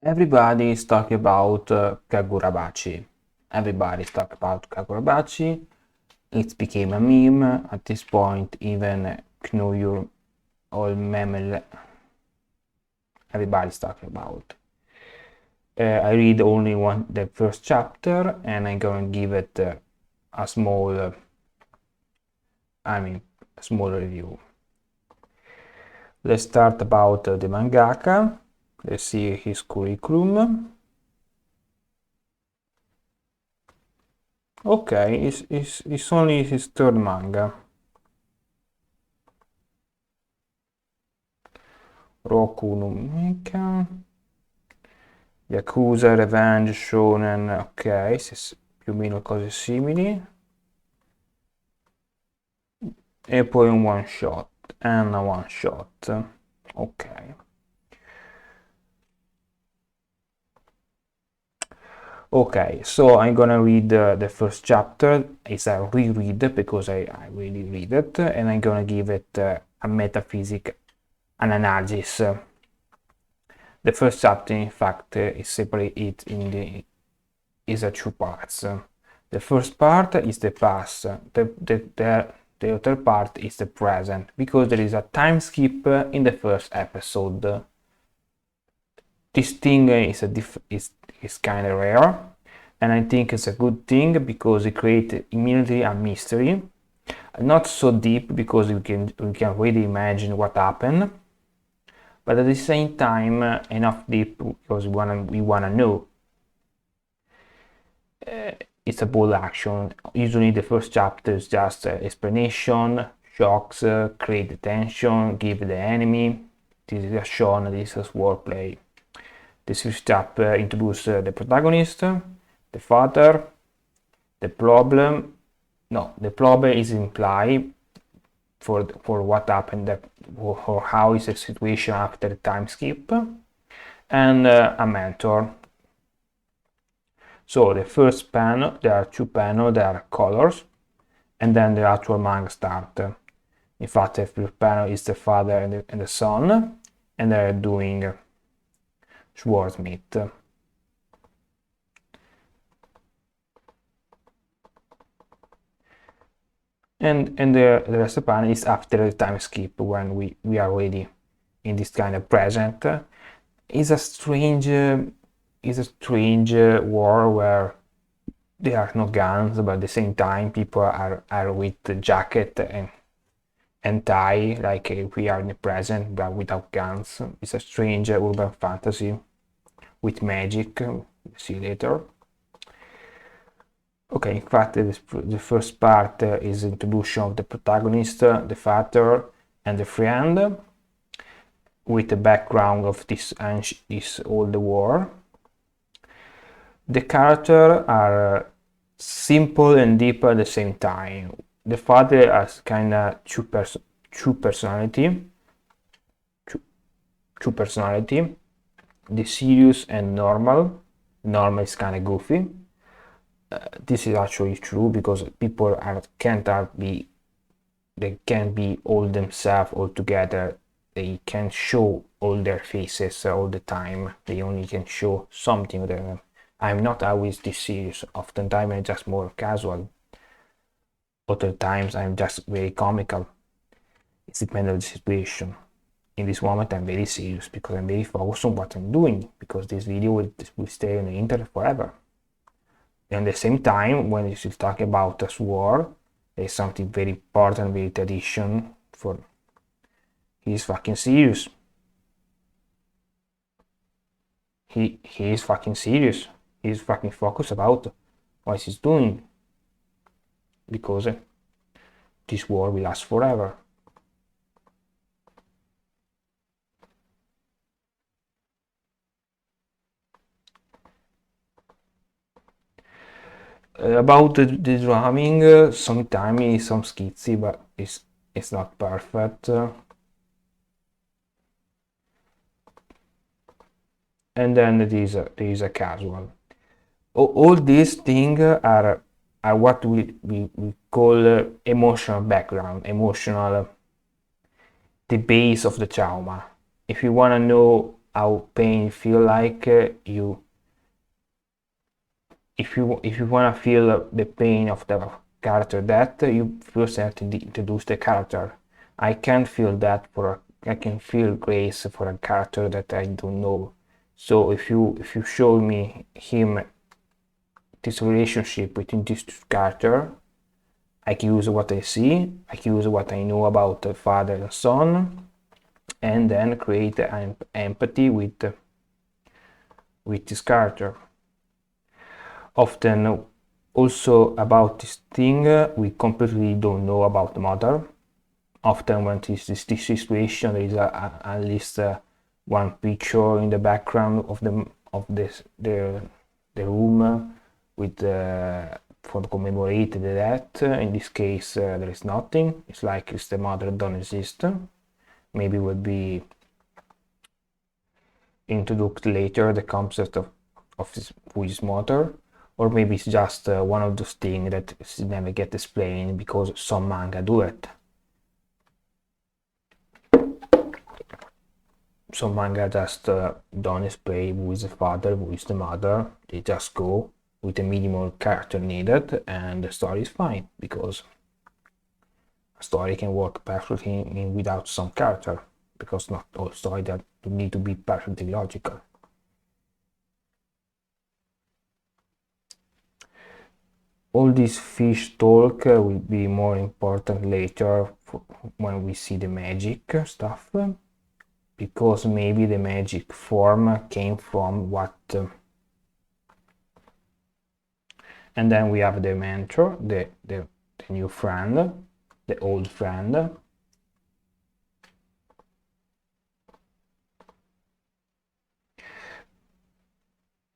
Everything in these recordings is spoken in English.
Everybody is talking about Kagurabachi. Everybody is talking about Kagurabachi. It became a meme at this point. Even Knuyur or Memel. Everybody's talking about. I read only the first chapter, and I'm gonna give it a small, a small review. Let's start about the mangaka. Let's see his curriculum. Okay, it's only his third manga. Roku no Mika. Yakuza, Revenge, Shonen, ok, più o meno cose simili. E poi un one shot, and a one shot, ok. Okay, so I'm gonna read the first chapter. It's a reread because I really read it, and I'm gonna give it a metaphysic, an analysis. The first chapter, in fact, is separated is a two parts. The first part is the past. The other part is the present, because there is a time skip in the first episode. This thing is kind of rare, and I think it's a good thing because it creates immediately a mystery. Not so deep because we can really imagine what happened, but at the same time enough deep because we wanna know. It's a bold action. Usually the first chapter is just explanation, shocks, create the tension, give the enemy. This is a shonen, this is wordplay. This first chapter introduces the protagonist, the father, the problem. No, the problem is implied for what happened, or how is the situation after the time skip, and a mentor. So the first panel, there are two panels, there are colors, and then the actual manga start. In fact, the first panel is the father and the son, and they're doing Swordsmith. And the rest of the panel is after the time skip, when we are already in this kind of present. It's a strange war where there are no guns, but at the same time people are with the jacket and tie, like we are in the present but without guns. It's a strange urban fantasy with magic. We'll see later. Okay, in fact, the first part is the introduction of the protagonist, the father, and the friend, with the background of this old war. The characters are simple and deep at the same time. The father has kind of two personality. The serious and normal. Normal is kind of goofy. This is actually true because people can't be all themselves all together. They can't show all their faces all the time. They only can show something of them. I'm not always this serious. Oftentimes I'm just more casual. Other times I'm just very comical. It depends on the situation. In this moment I'm very serious because I'm very focused on what I'm doing, because this video will stay on the internet forever. And at the same time, when you talk about a war, there's something very important, very tradition for. He's fucking serious. He is fucking serious. He's fucking focused about what he's doing, because this war will last forever. About the drumming, sometimes it's some skitsy, but it's not perfect. And then there is a casual. All these things are what we call emotional background, the base of the trauma. If you want to know how pain feel like. If you want to feel the pain of the character death, you first have to introduce the character. I can't feel that I can feel grace for a character that I don't know. So if you show me him, this relationship between these two characters, I can use what I see, I can use what I know about the father and son, and then create an empathy with this character. Often also about this thing, we completely don't know about the mother. Often when this situation, there is at least one picture in the background of the room with for commemorate the death. In this case, there is nothing. It's like it's the mother don't exist. Maybe will be introduced later the concept of who is mother, or maybe it's just one of those things that never get explained because some manga do it. Some manga just don't explain who is the father, who is the mother. They just go with the minimal character needed, and the story is fine because a story can work perfectly without some character, because not all stories that need to be perfectly logical. All this fish talk will be more important later when we see the magic stuff, because maybe the magic form came from what. And then we have the mentor, the new friend, the old friend.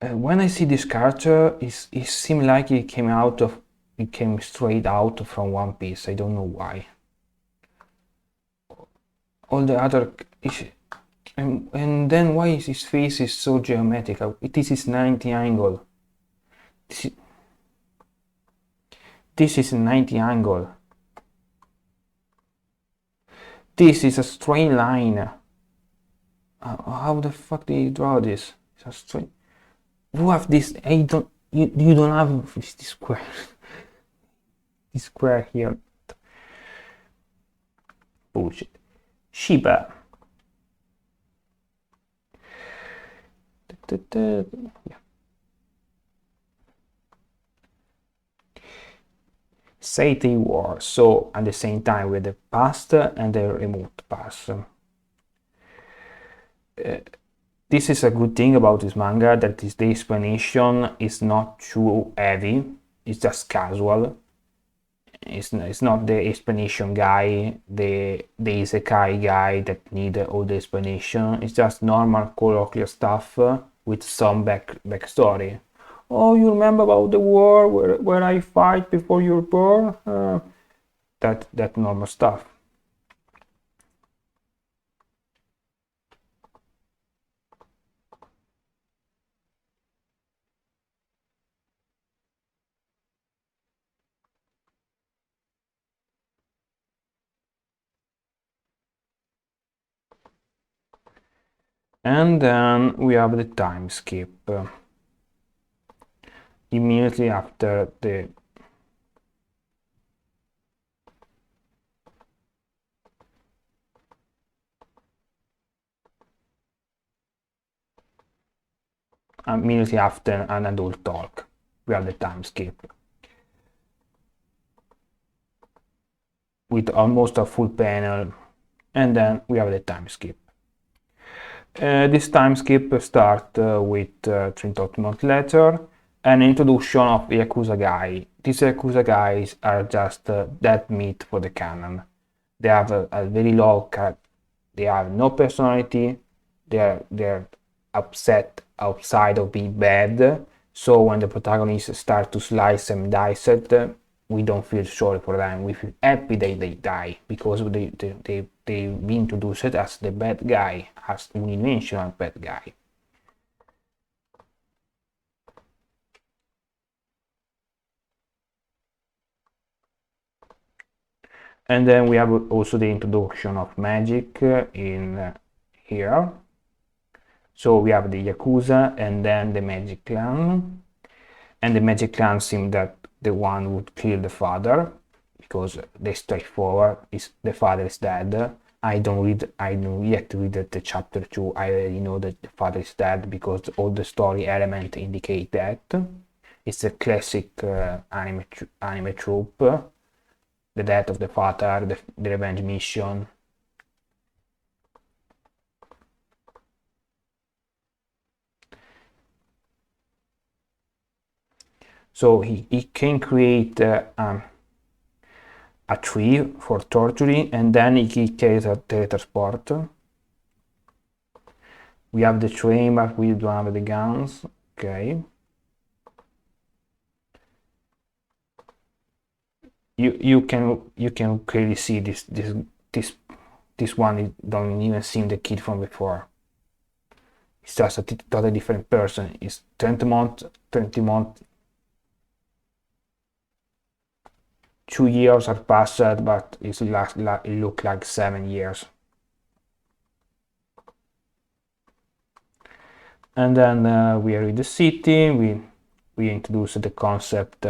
When I see this character, it seems like it came straight out from One Piece. I don't know why. All the other and then why his face is so geometrical? This is 90 angle. This is a 90 angle. This is a straight line. How the fuck do you draw this? It's a straight. Who have this? I don't. You don't have this square. This square here. Bullshit. Shiba. Yeah. Seitei War. So at the same time with the past and the remote past. This is a good thing about this manga, that the explanation is not too heavy. It's just casual. It's not the explanation guy, the isekai guy that need all the explanation. It's just normal colloquial stuff with some backstory. Oh, you remember about the war where I fight before you're born? That normal stuff. And then we have the time skip. Immediately after the immediately after an adult talk, we have the time skip with almost a full panel, and then we have the time skip. This time skip starts with 30 months later, an introduction of Yakuza guy. These Yakuza guys are just dead meat for the canon. They have a very low cut. They have no personality. They're upset outside of being bad. So when the protagonists start to slice and dice it, we don't feel sorry for them. We feel happy they die, because they been introduced as the bad guy, as unidimensional bad guy. And then we have also the introduction of magic in here. So we have the Yakuza and then the Magic Clan. And the Magic Clan seemed that the one would kill the father, because they straightforward is the father is dead. I don't yet read the chapter 2. I already know that the father is dead because all the story elements indicate that. It's a classic anime trope. The death of the father, the revenge mission. So he can create a tree for torturing, and then he carries a teletransport. We have the train, but we don't have the guns. Okay. You can clearly see this one don't even seem the kid from before. It's just a totally different person. It's 20 months, 2 years have passed, but it look like 7 years. And then we are in the city. We introduce the concept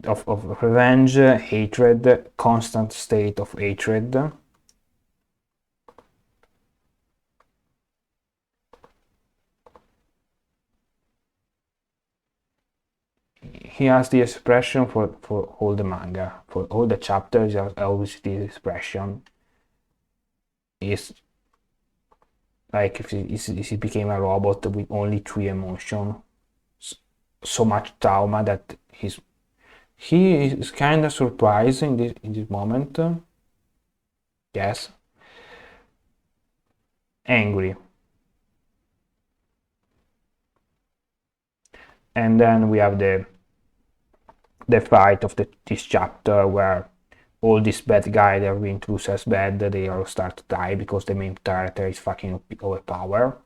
of revenge, hatred, constant state of hatred. He has the expression for all the manga, for all the chapters. Always this expression is like if he became a robot with only 3 emotions, so much trauma that he is kind of surprised in this moment. Yes, angry. And then we have the fight of this chapter where all these bad guys that we introduced as bad, they all start to die because the main character is fucking overpowered.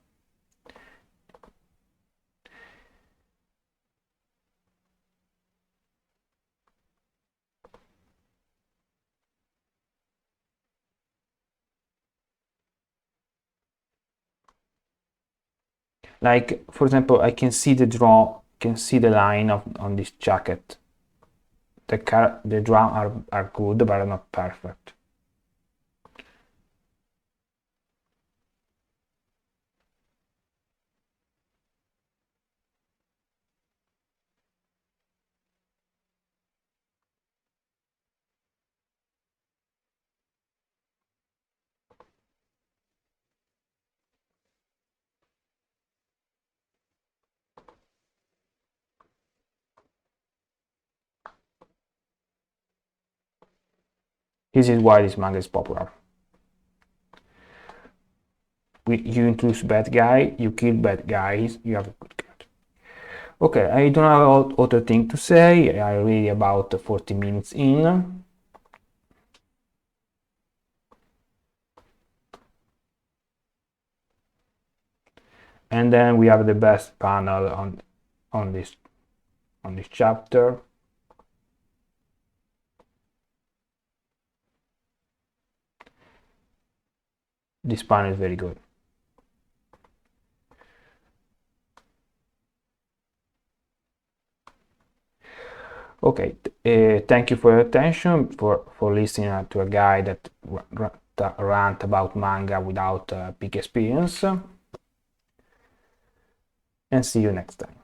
Like, for example, I can see the line on this jacket. The draw are good, but are not perfect. This is why this manga is popular. You introduce bad guy, you kill bad guys, you have a good character. Okay, I don't have other thing to say. I already about 40 minutes in. And then we have the best panel on this chapter. This panel is very good. Okay, thank you for your attention, for listening to a guy that rant about manga without big experience, and see you next time.